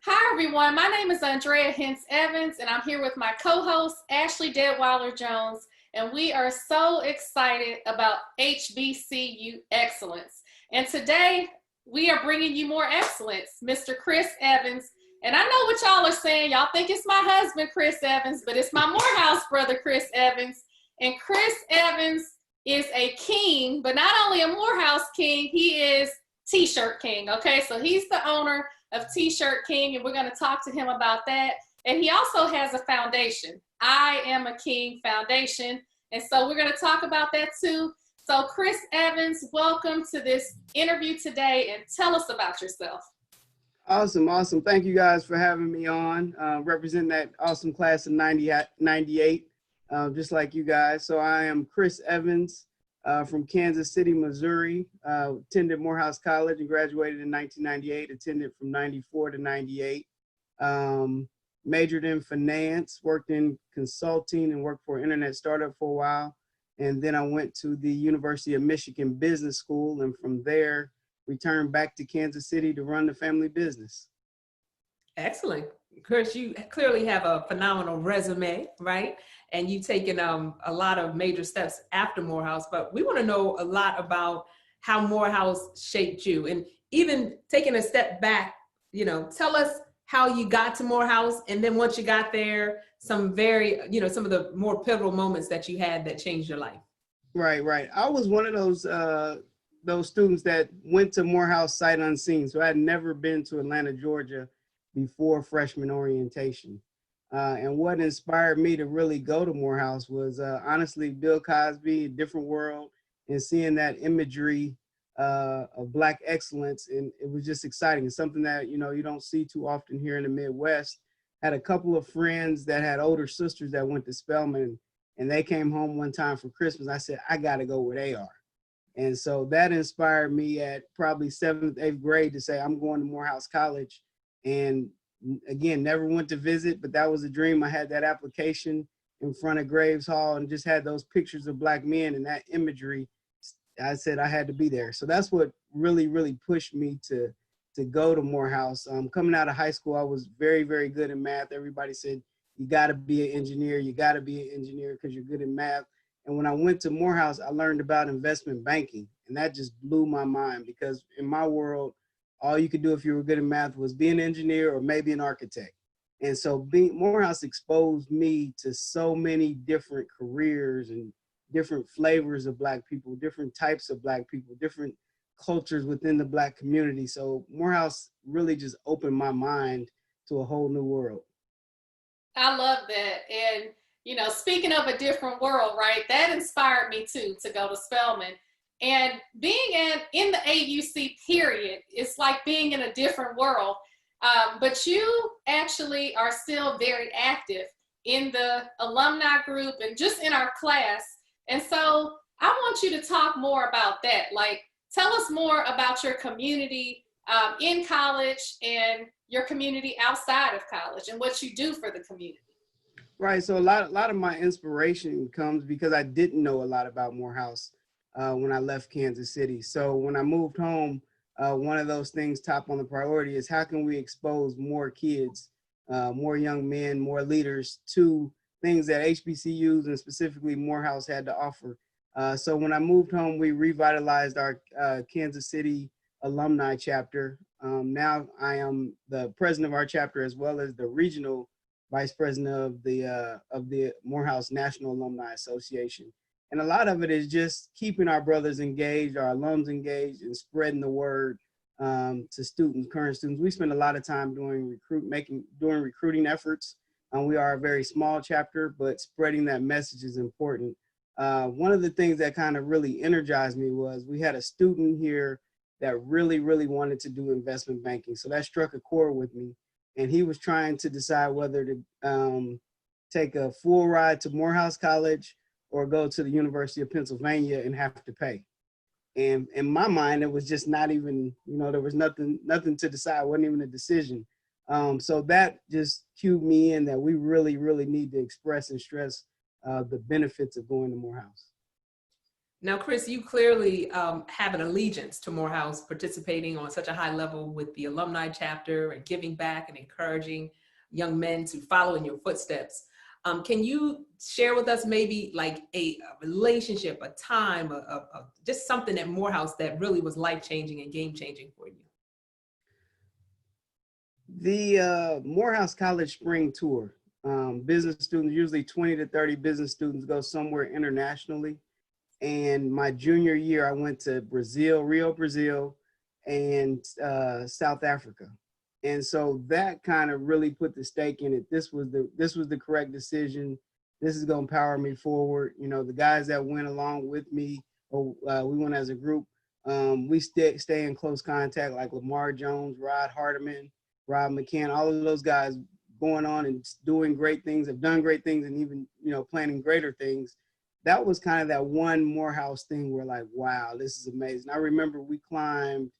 Hi, everyone. My name is Andrea Evans, and I'm here with my co-host, Ashley Deadwyler-Jones, and we are so excited about HBCU excellence. And today, we are bringing you more excellence, Mr. Chris Evans. And I know what y'all are saying. Y'all think it's my husband, Chris Evans, but it's my Morehouse brother, Chris Evans. And Chris Evans is a king, but not only a Morehouse king, he is T-shirt king, okay? So he's the owner of T-shirt King, and we're going to talk to him about that. And he also has a foundation, I Am a King Foundation, and so we're going to talk about that too. So Chris Evans, welcome to this interview today, and tell us about yourself. Awesome. Thank you guys for having me on, representing that awesome class of 98, just like you guys. So I am Chris Evans from Kansas City, Missouri, attended Morehouse College and graduated in 1998, attended from 94 to 98, majored in finance, worked in consulting and worked for an internet startup for a while. And then I went to the University of Michigan Business School, and from there, returned back to Kansas City to run the family business. Excellent. Chris, you clearly have a phenomenal resume, right? And you've taken a lot of major steps after Morehouse, but we want to know a lot about how Morehouse shaped you. And even taking a step back, tell us how you got to Morehouse, and then once you got there, some of the more pivotal moments that you had that changed your life. Right. I was one of those students that went to Morehouse sight unseen. So I had never been to Atlanta, Georgia before freshman orientation. And what inspired me to really go to Morehouse was honestly Bill Cosby, A Different World, and seeing that imagery of Black excellence. And it was just exciting. It's something that, you don't see too often here in the Midwest. Had a couple of friends that had older sisters that went to Spelman, and they came home one time for Christmas. I said, I got to go where they are. And so that inspired me at probably 7th, 8th grade to say, I'm going to Morehouse College. And again, never went to visit, but that was a dream. I had that application in front of Graves Hall and just had those pictures of Black men and that imagery. I said I had to be there. So that's what really pushed me to go to Morehouse. Coming out of high school, I was very, very good in math. Everybody said, you got to be an engineer. You got to be an engineer because you're good in math. And when I went to Morehouse, I learned about investment banking. And that just blew my mind because in my world, all you could do if you were good in math was be an engineer or maybe an architect. And so Morehouse exposed me to so many different careers and different flavors of Black people, different types of Black people, different cultures within the Black community. So Morehouse really just opened my mind to a whole new world. I love that. And, speaking of a different world, right, that inspired me too, to go to Spelman. And being in the AUC period, it's like being in a different world. But you actually are still very active in the alumni group and just in our class. And so I want you to talk more about that. Like, tell us more about your community in college and your community outside of college and what you do for the community. Right. So a lot of my inspiration comes because I didn't know a lot about Morehouse when I left Kansas City. So when I moved home, one of those things top on the priority is how can we expose more kids, more young men, more leaders to things that HBCUs and specifically Morehouse had to offer. So when I moved home, we revitalized our Kansas City alumni chapter. Now I am the president of our chapter as well as the regional vice president of the Morehouse National Alumni Association. And a lot of it is just keeping our brothers engaged, our alums engaged, and spreading the word to students, current students. We spend a lot of time doing recruiting efforts. We are a very small chapter, but spreading that message is important. One of the things that kind of really energized me was we had a student here that really wanted to do investment banking. So that struck a chord with me. And he was trying to decide whether to take a full ride to Morehouse College or go to the University of Pennsylvania and have to pay. And in my mind, it was just not even, there was nothing to decide, wasn't even a decision. So that just cued me in that we really need to express and stress the benefits of going to Morehouse. Now, Chris, you clearly have an allegiance to Morehouse, participating on such a high level with the alumni chapter and giving back and encouraging young men to follow in your footsteps. Can you share with us maybe like a relationship, a time, just something at Morehouse that really was life-changing and game-changing for you? The Morehouse College Spring Tour. Business students, usually 20 to 30 business students, go somewhere internationally. And my junior year, I went to Brazil, Rio, Brazil, and South Africa. And so that kind of really put the stake in it. This was the correct decision. This is going to power me forward. You know, the guys that went along with me, or we went as a group, we stay in close contact, like Lamar Jones, Rod Hardiman, Rob McCann, all of those guys going on and doing great things, have done great things, and even, you know, planning greater things. That was kind of that one Morehouse thing where like, wow, this is amazing. I remember we climbed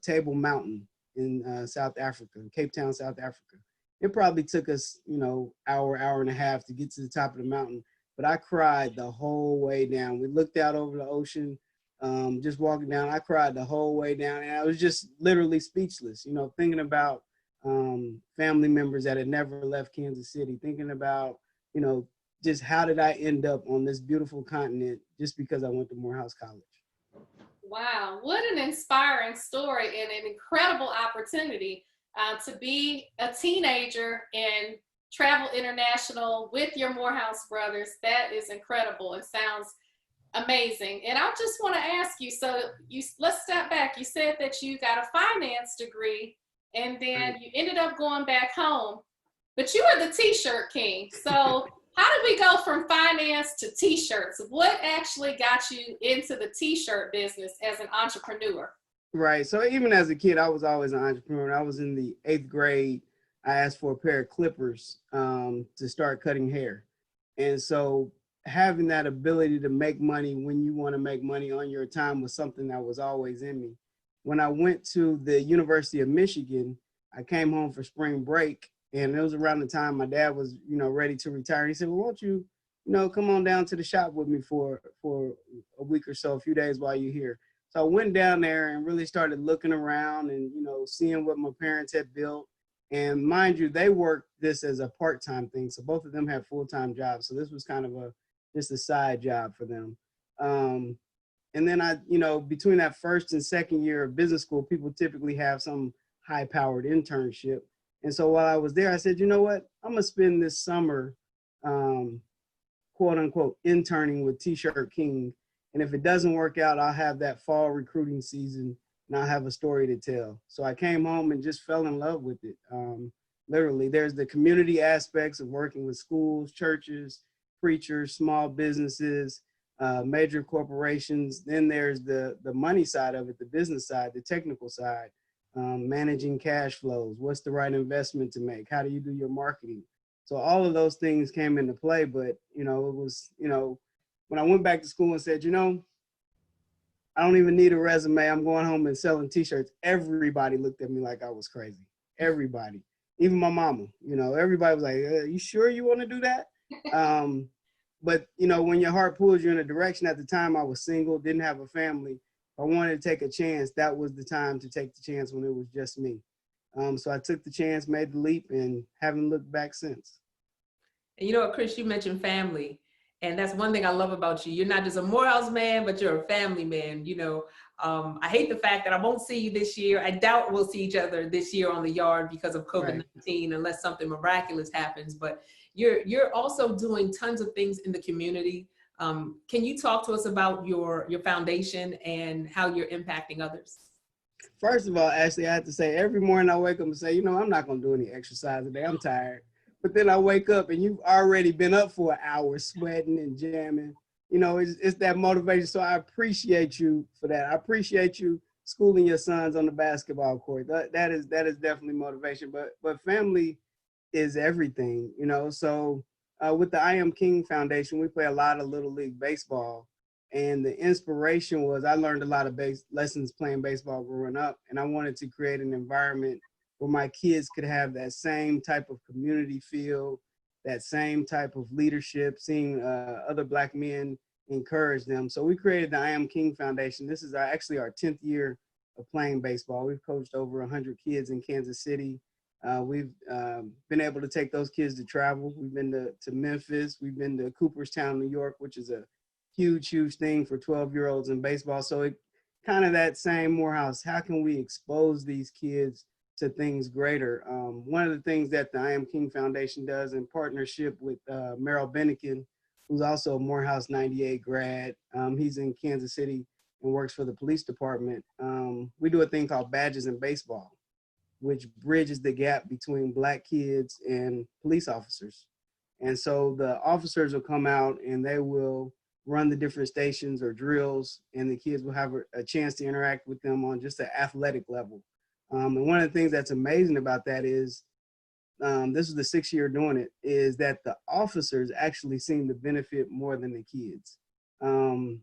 Table Mountain in South Africa, in Cape Town, South Africa. It probably took us, you know, hour and a half to get to the top of the mountain, but I cried the whole way down. We looked out over the ocean, just walking down. I cried the whole way down, and I was just literally speechless, you know, thinking about family members that had never left Kansas City, thinking about, you know, just how did I end up on this beautiful continent just because I went to Morehouse College. Wow, what an inspiring story and an incredible opportunity to be a teenager and travel international with your Morehouse brothers. That is incredible. It sounds amazing. And I just want to ask you, let's step back. You said that you got a finance degree and then you ended up going back home, but you were the t-shirt king. So how did we go from finance to t-shirts? What actually got you into the t-shirt business as an entrepreneur? Right. So even as a kid, I was always an entrepreneur. When I was in the 8th grade, I asked for a pair of clippers to start cutting hair. And so having that ability to make money when you want to make money on your time was something that was always in me. When I went to the University of Michigan, I came home for spring break, and it was around the time my dad was, you know, ready to retire. He said, well, won't you, you know, come on down to the shop with me for a week or so, a few days while you're here. So I went down there and really started looking around and, you know, seeing what my parents had built. And mind you, they worked this as a part-time thing. So both of them had full-time jobs. So this was kind of just a side job for them. And then I, you know, between that first and second year of business school, people typically have some high-powered internship. And so while I was there, I said, you know what, I'm going to spend this summer, quote unquote, interning with T-Shirt King. And if it doesn't work out, I'll have that fall recruiting season and I'll have a story to tell. So I came home and just fell in love with it. Literally, there's the community aspects of working with schools, churches, preachers, small businesses, major corporations. Then there's the money side of it, the business side, the technical side. Managing cash flows, what's the right investment to make, how do you do your marketing? So all of those things came into play, but, you know, it was, you know, when I went back to school and said, you know, I don't even need a resume, I'm going home and selling t-shirts, everybody looked at me like I was crazy. Everybody, even my mama, you know, everybody was like, you sure you want to do that? But, you know, when your heart pulls you in a direction, at the time I was single, didn't have a family. I wanted to take a chance. That was the time to take the chance when it was just me. So I took the chance, made the leap, and haven't looked back since. And you know what, Chris, you mentioned family. And that's one thing I love about you. You're not just a Morehouse man, but you're a family man. You know, I hate the fact that I won't see you this year. I doubt we'll see each other this year on the yard because of COVID-19, right, unless something miraculous happens. But you're also doing tons of things in the community. Can you talk to us about your foundation and how you're impacting others? First of all, Ashley, I have to say, every morning I wake up and say, you know, I'm not going to do any exercise today. I'm tired. But then I wake up and you've already been up for an hour sweating and jamming. You know, it's that motivation. So I appreciate you for that. I appreciate you schooling your sons on the basketball court. That is definitely motivation. But family is everything, you know. So with the I Am King Foundation, we play a lot of Little League baseball. And the inspiration was I learned a lot of lessons playing baseball growing up. And I wanted to create an environment where my kids could have that same type of community feel, that same type of leadership, seeing other Black men encourage them. So we created the I Am King Foundation. This is actually our 10th year of playing baseball. We've coached over 100 kids in Kansas City. We've been able to take those kids to travel. We've been to Memphis. We've been to Cooperstown, New York, which is a huge, huge thing for 12-year-olds in baseball. So it kind of that same Morehouse, how can we expose these kids to things greater? One of the things that the I Am King Foundation does in partnership with Merrill Bennikin, who's also a Morehouse 98 grad. He's in Kansas City and works for the police department. We do a thing called Badges in Baseball, which bridges the gap between Black kids and police officers. And so the officers will come out and they will run the different stations or drills, and the kids will have a chance to interact with them on just an athletic level. And one of the things that's amazing about that is, this is the 6th year doing it, is that the officers actually seem to benefit more than the kids. One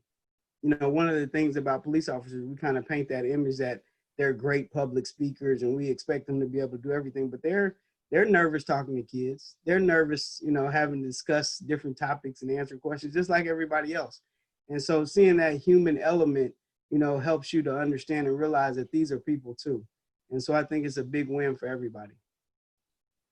of the things about police officers, we kind of paint that image that they're great public speakers and we expect them to be able to do everything, but they're nervous talking to kids. They're nervous, having to discuss different topics and answer questions just like everybody else. And so seeing that human element, helps you to understand and realize that these are people too. And so I think it's a big win for everybody.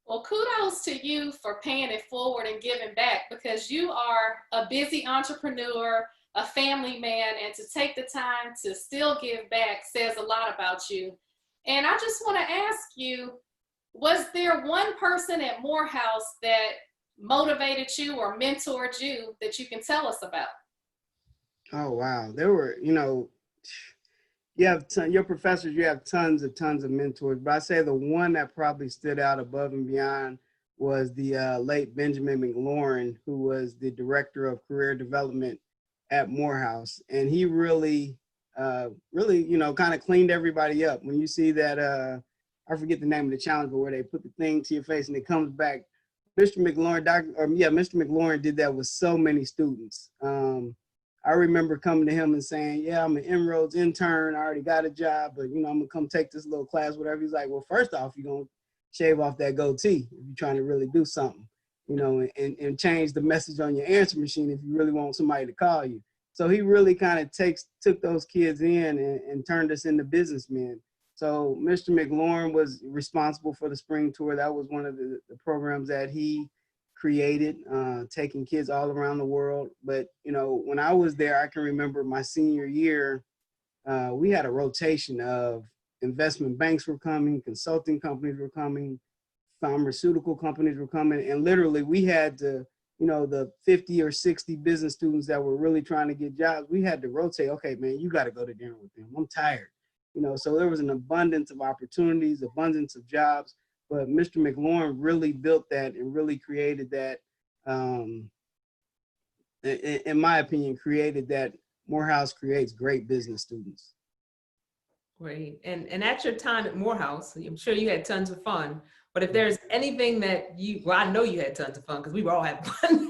Well, kudos to you for paying it forward and giving back, because you are a busy entrepreneur, a family man, and to take the time to still give back says a lot about you. And I just want to ask you, was there one person at Morehouse that motivated you or mentored you that you can tell us about? Oh, wow. There were, you have your professors, you have tons of mentors, but I say the one that probably stood out above and beyond was the late Benjamin McLaurin, who was the director of career development at Morehouse. And he really, kind of cleaned everybody up. When you see that, I forget the name of the challenge, but where they put the thing to your face and it comes back. Mr. McLaurin, Mr. McLaurin did that with so many students. I remember coming to him and saying, yeah, I'm an Inroads intern. I already got a job, but, I'm going to come take this little class, whatever. He's like, well, first off, you're going to shave off that goatee if you're trying to really do something, and change the message on your answer machine if you really want somebody to call you. So he really kind of took those kids in and turned us into businessmen. So Mr. McLaurin was responsible for the spring tour. That was one of the programs that he created, taking kids all around the world. But, when I was there, I can remember my senior year, we had a rotation of investment banks were coming, consulting companies were coming, pharmaceutical companies were coming. And literally we had to, the 50 or 60 business students that were really trying to get jobs, we had to rotate. Okay, man, you got to go to dinner with them. I'm tired. So there was an abundance of opportunities, abundance of jobs, but Mr. McLaurin really built that and really created that, in my opinion, created that Morehouse creates great business students. Great. And at your time at Morehouse, I'm sure you had tons of fun, but if there's anything that I know you had tons of fun because we were all having fun,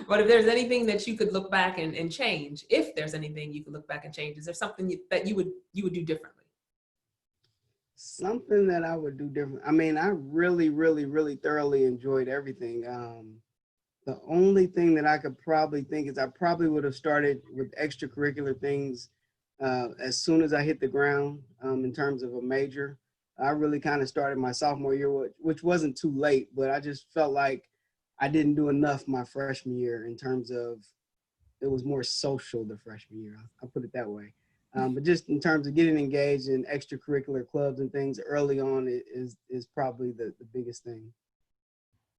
but if there's anything that you could look back and change, if there's anything you could look back and change, is there something that you would do differently? Something that I would do different. I mean, I really, really, really thoroughly enjoyed everything. The only thing that I could probably think is I probably would have started with extracurricular things as soon as I hit the ground in terms of a major. I really kind of started my sophomore year, which wasn't too late, but I just felt like I didn't do enough my freshman year in terms of, it was more social the freshman year. I'll put it that way. But just in terms of getting engaged in extracurricular clubs and things early on is probably the biggest thing.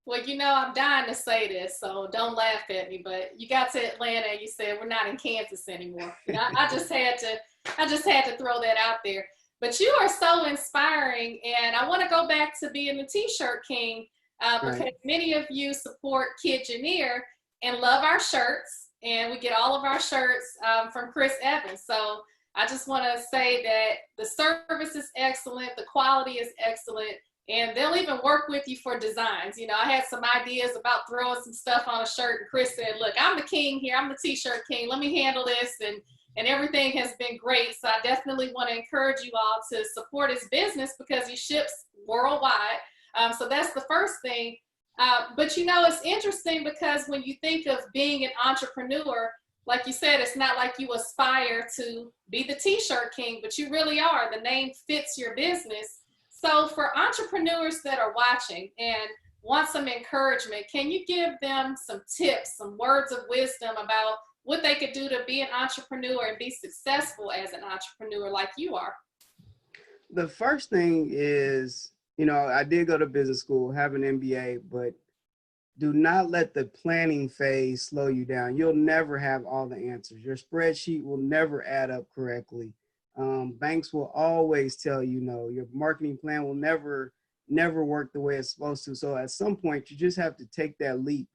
Well, I'm dying to say this, so don't laugh at me, but you got to Atlanta and you said we're not in Kansas anymore. I just had to throw that out there. But you are so inspiring, and I want to go back to being the T-shirt king because many of you support Kidgineer and love our shirts, and we get all of our shirts from Chris Evans. So I just want to say that the service is excellent, the quality is excellent, and they'll even work with you for designs. I had some ideas about throwing some stuff on a shirt, and Chris said, look, I'm the king here. I'm the T-shirt king. Let me handle this. And everything has been great. So I definitely want to encourage you all to support his business because he ships worldwide. So that's the first thing. But it's interesting because when you think of being an entrepreneur, like you said, it's not like you aspire to be the t-shirt king, but you really are. The name fits your business. So for entrepreneurs that are watching and want some encouragement, can you give them some tips, some words of wisdom about what they could do to be an entrepreneur and be successful as an entrepreneur like you are? The first thing is, I did go to business school, have an MBA, but do not let the planning phase slow you down. You'll never have all the answers. Your spreadsheet will never add up correctly. Banks will always tell you no. Your marketing plan will never work the way it's supposed to. So at some point, you just have to take that leap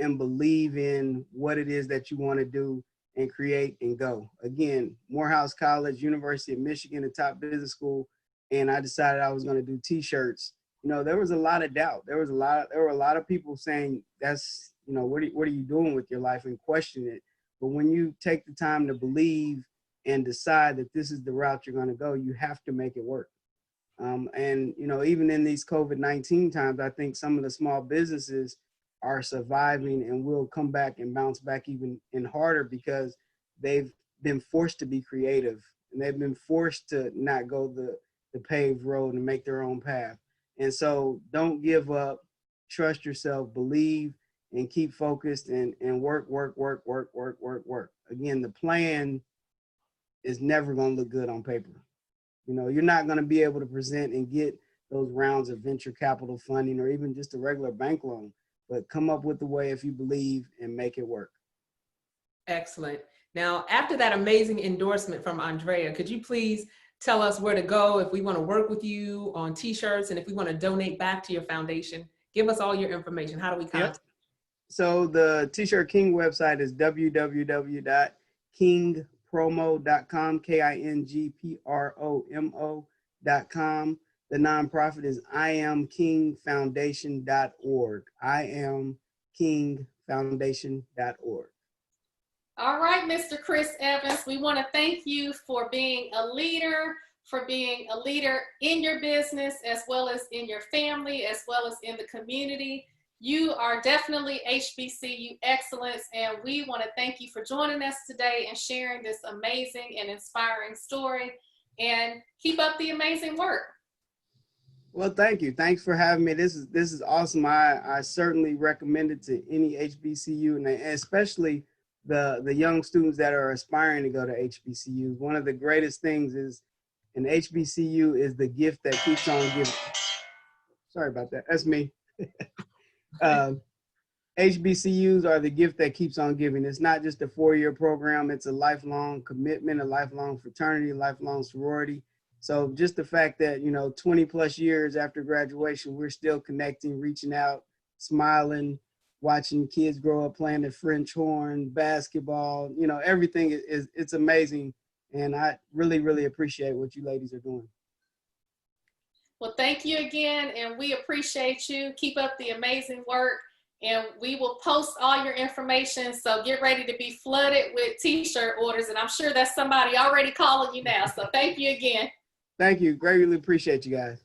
and believe in what it is that you want to do and create and go. Again, Morehouse College, University of Michigan, the top business school, and I decided I was going to do t-shirts. There was a lot of doubt. There were a lot of people saying, that's, what are you doing with your life, and question it. But when you take the time to believe and decide that this is the route you're going to go, you have to make it work. And even in these COVID-19 times, I think some of the small businesses are surviving and will come back and bounce back even harder, because they've been forced to be creative, and they've been forced to not go the paved road and make their own path. And so don't give up, trust yourself, believe, and keep focused, and work. Again, the plan is never going to look good on paper. You're not going to be able to present and get those rounds of venture capital funding or even just a regular bank loan, but come up with a way if you believe and make it work. Excellent. Now, after that amazing endorsement from Andrea, could you please tell us where to go if we want to work with you on t-shirts, and if we want to donate back to your foundation? Give us all your information. How do we contact? Yep. So the T-Shirt King website is www.kingpromo.com, KINGPROMO.com. The nonprofit is IamKingFoundation.org. IamKingFoundation.org. All right, Mr. Chris Evans, we want to thank you for being a leader, in your business, as well as in your family, as well as in the community. You are definitely HBCU excellence, and we want to thank you for joining us today and sharing this amazing and inspiring story, and keep up the amazing work. Well, thank you. Thanks for having me. This is awesome. I certainly recommend it to any HBCU, and especially the young students that are aspiring to go to HBCU. One of the greatest things is an HBCU is the gift that keeps on giving. Sorry about that. That's me. HBCUs are the gift that keeps on giving. It's not just a 4-year program. It's a lifelong commitment, a lifelong fraternity, a lifelong sorority. So just the fact that, 20 plus years after graduation, we're still connecting, reaching out, smiling, watching kids grow up playing the French horn, basketball, everything it's amazing. And I really, really appreciate what you ladies are doing. Well, thank you again, and we appreciate you. Keep up the amazing work, and we will post all your information. So get ready to be flooded with t-shirt orders, and I'm sure that's somebody already calling you now. So thank you again. Thank you. Greatly appreciate you guys.